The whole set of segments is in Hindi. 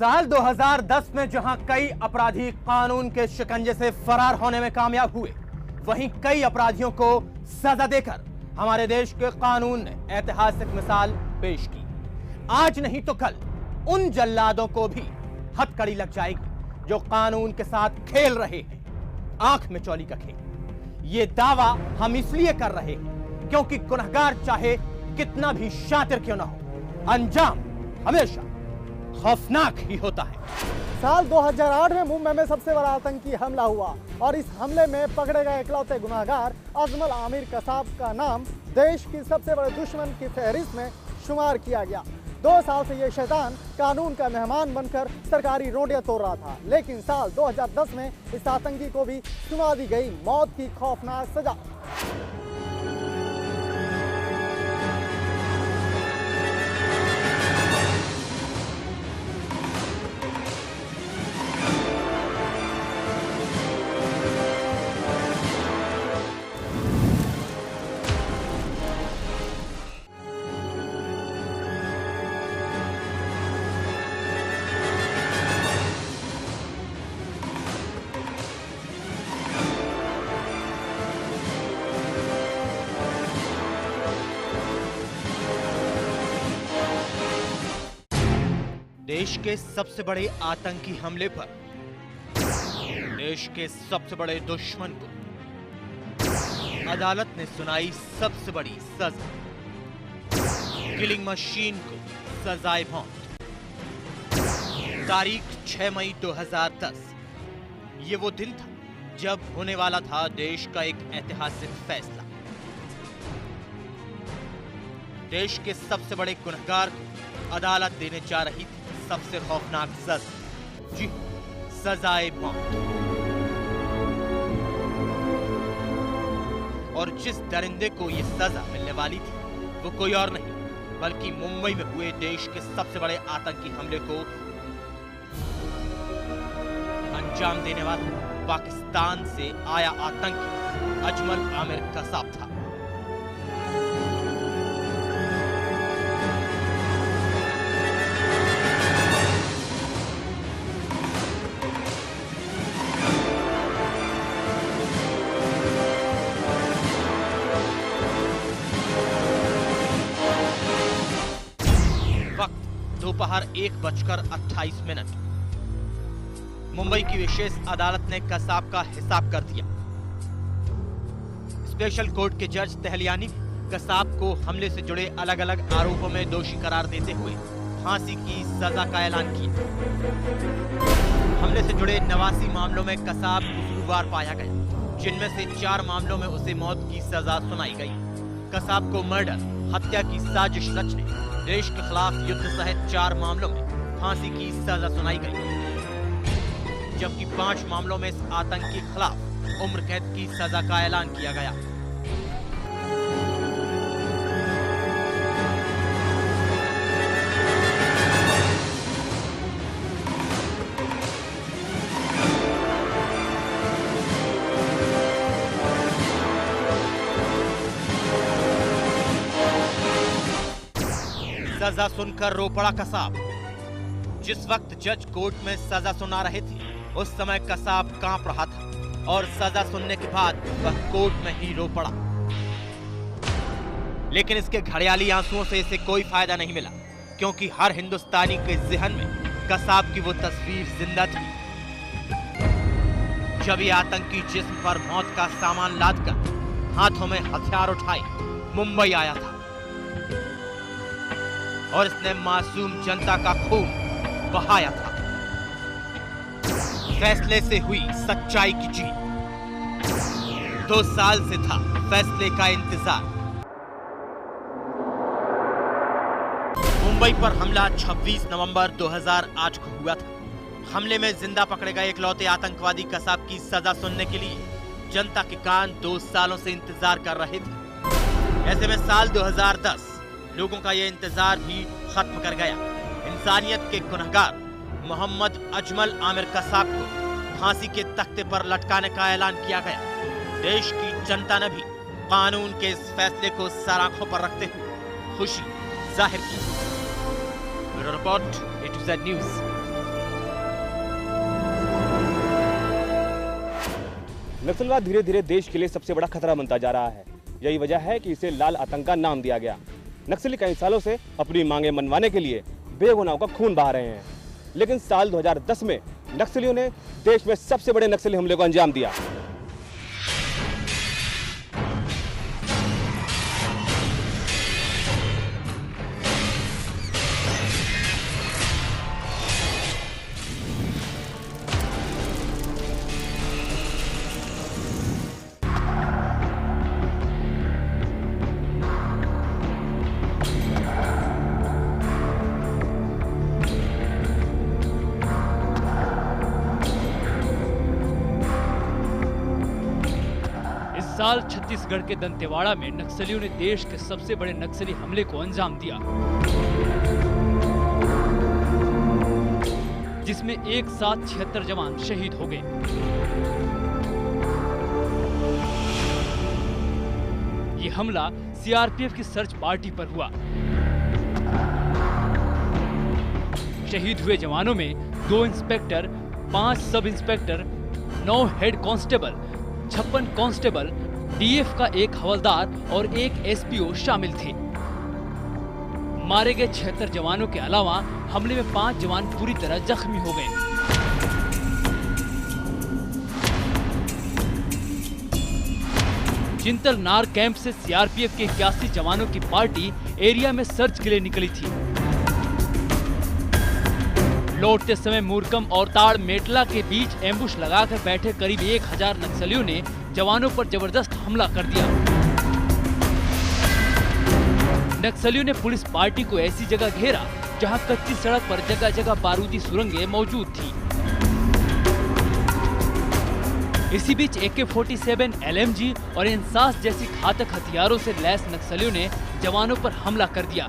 साल 2010 में जहां कई अपराधी कानून के शिकंजे से फरार होने में कामयाब हुए, वहीं कई अपराधियों को सजा देकर हमारे देश के कानून ने ऐतिहासिक मिसाल पेश की। आज नहीं तो कल उन जल्लादों को भी हथकड़ी लग जाएगी जो कानून के साथ खेल रहे हैं, आंख में चौली का खेल। ये दावा हम इसलिए कर रहे हैं क्योंकि गुनहगार चाहे कितना भी शातिर क्यों ना हो, अंजाम हमेशा खौफनाक ही होता है। साल 2008 में मुंबई में सबसे बड़ा आतंकी हमला हुआ और इस हमले में पकड़े गए इकलौते गुनहगार अजमल आमिर कसाब का नाम देश की सबसे बड़े दुश्मन की फहरिस्त में शुमार किया गया। 2 साल से ये शैतान कानून का मेहमान बनकर सरकारी रोटियां तोड़ रहा था, लेकिन साल 2010 में इस आतंकी को भी सुना दी गई मौत की खौफनाक सजा। देश के सबसे बड़े आतंकी हमले पर देश के सबसे बड़े दुश्मन को अदालत ने सुनाई सबसे बड़ी सजा। किलिंग मशीन को सजाए मौत। तारीख 6 मई 2010। ये वो दिन था जब होने वाला था देश का एक ऐतिहासिक फैसला। देश के सबसे बड़े गुनहगार को अदालत देने जा रही थी सबसे खौफनाक सजा, जी सजाए मौत। और जिस दरिंदे को यह सजा मिलने वाली थी वो कोई और नहीं बल्कि मुंबई में हुए देश के सबसे बड़े आतंकी हमले को अंजाम देने वाला पाकिस्तान से आया आतंकी अजमल आमिर कसाब था। दोपहर 1:28। मुंबई की विशेष अदालत ने कसाब का हिसाब कर दिया। स्पेशल कोर्ट के जज तहलियानी ने कसाब को हमले से जुड़े अलग अलग आरोपों में दोषी करार देते हुए फांसी की सजा का ऐलान किया। हमले से जुड़े 89 मामलों में कसाब कसूरवार पाया गया, जिनमें से 4 मामलों में उसे मौत की सजा सुनाई गई। कसाब को मर्डर, हत्या की साजिश रचने, देश के खिलाफ युद्ध सहित 4 मामलों में फांसी की सजा सुनाई गई, जबकि 5 मामलों में इस आतंकी के खिलाफ उम्र कैद की सजा का ऐलान किया गया। सजा सुनकर रो पड़ा कसाब। जिस वक्त जज कोर्ट में सजा सुना रहे थे उस समय कसाब कांप रहा था और सजा सुनने के बाद वह कोर्ट में ही रो पड़ा। लेकिन इसके घड़ियाली आंसुओं से इसे कोई फायदा नहीं मिला, क्योंकि हर हिंदुस्तानी के ज़हन में कसाब की वो तस्वीर जिंदा थी जब ये आतंकी जिस्म पर मौत का सामान लादकर हाथों में हथियार उठाए मुंबई आया था और इसने मासूम जनता का खून बहाया था। फैसले से हुई सच्चाई की जीत। 2 साल से था फैसले का इंतजार। मुंबई पर हमला 26 नवंबर 2008 को हुआ था। हमले में जिंदा पकड़े गए इकलौते आतंकवादी कसाब की सजा सुनने के लिए जनता के कान 2 सालों से इंतजार कर रहे थे। ऐसे में साल 2010 लोगों का यह इंतजार भी खत्म कर गया। इंसानियत के गुनहगार मोहम्मद अजमल आमिर कसाब को फांसी के तख्ते पर लटकाने का ऐलान किया गया। देश की जनता ने भी कानून के इस फैसले को सर आंखों पर रखते हुए खुशी जाहिर की। Report A to Z news. नक्सलवाद धीरे धीरे देश के लिए सबसे बड़ा खतरा बनता जा रहा है। यही वजह है कि इसे लाल आतंक का नाम दिया गया। नक्सली कई सालों से अपनी मांगे मनवाने के लिए बेगुनाहों का खून बहा रहे हैं, लेकिन साल 2010 में नक्सलियों ने देश में सबसे बड़े नक्सली हमले को अंजाम दिया। साल छत्तीसगढ़ के दंतेवाड़ा में नक्सलियों ने देश के सबसे बड़े नक्सली हमले को अंजाम दिया, जिसमें एक साथ 76 जवान शहीद हो गए। ये हमला सीआरपीएफ की सर्च पार्टी पर हुआ। शहीद हुए जवानों में 2 inspector, 5 sub inspector, 9 head constable, 56 constable, DF का 1 हवलदार और 1 एसपीओ शामिल थे। मारे गए 76 जवानों के अलावा हमले में 5 जवान पूरी तरह जख्मी हो गए। चिंतल नार कैंप से सीआरपीएफ के 81 जवानों की पार्टी एरिया में सर्च के लिए निकली थी। लौटते समय मूरकम और ताड़ मेटला के बीच एम्बुश लगाकर बैठे करीब 1000 नक्सलियों ने जवानों पर जबरदस्त हमला कर दिया। नक्सलियों ने पुलिस पार्टी को ऐसी जगह घेरा जहां कच्ची सड़क पर जगह जगह बारूदी सुरंगें मौजूद थी। इसी बीच AK-47, LMG और इंसास जैसी घातक हथियारों से लैस नक्सलियों ने जवानों पर हमला कर दिया।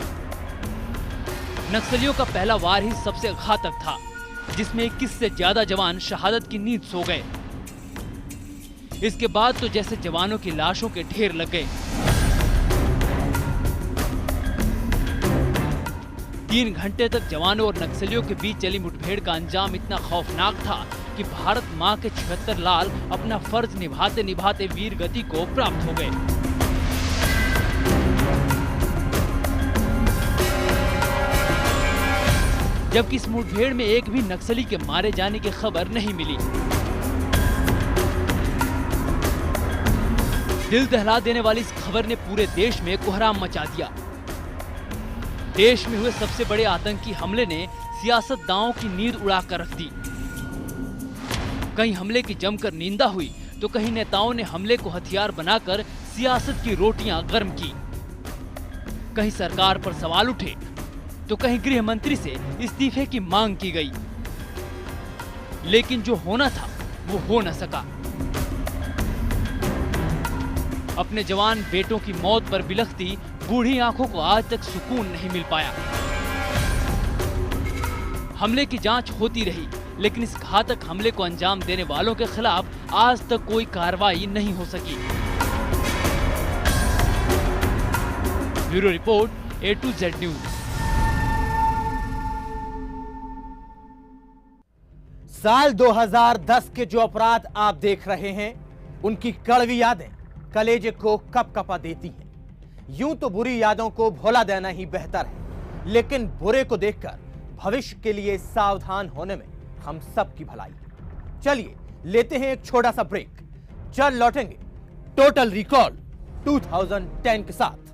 नक्सलियों का पहला वार ही सबसे घातक था, जिसमें 21 से ज्यादा जवान शहादत की नींद सो गए। इसके बाद तो जैसे जवानों की लाशों के ढेर लग गए। 3 घंटे तक जवानों और नक्सलियों के बीच चली मुठभेड़ का अंजाम इतना खौफनाक था कि भारत मां के 76 लाल अपना फर्ज निभाते निभाते वीर गति को प्राप्त हो गए। जबकि इस मुठभेड़ में एक भी नक्सली के मारे जाने की खबर नहीं मिली। दिल दहला देने वाली इस खबर ने पूरे देश में कोहराम मचा दिया। देश में हुए सबसे बड़े आतंकी हमले ने सियासतदानों की नींद उड़ाकर रख दी। कहीं हमले की जमकर निंदा हुई तो कहीं नेताओं ने हमले को हथियार बनाकर सियासत की रोटियां गर्म की। कहीं सरकार पर सवाल उठे तो कहीं गृह मंत्री से इस्तीफे की मांग की गई। लेकिन जो होना था वो हो न सका। अपने जवान बेटों की मौत पर बिलखती बूढ़ी आंखों को आज तक सुकून नहीं मिल पाया। हमले की जांच होती रही, लेकिन इस घातक हमले को अंजाम देने वालों के खिलाफ आज तक कोई कार्रवाई नहीं हो सकी। Bureau report, A to Z news. साल 2010 के जो अपराध आप देख रहे हैं, उनकी कड़वी यादें कलेजे को कपकपा देती हैं। यूं तो बुरी यादों को भुला देना ही बेहतर है, लेकिन बुरे को देखकर भविष्य के लिए सावधान होने में हम सब की भलाई। चलिए लेते हैं एक छोटा सा ब्रेक, चल लौटेंगे टोटल रिकॉल 2010 के साथ।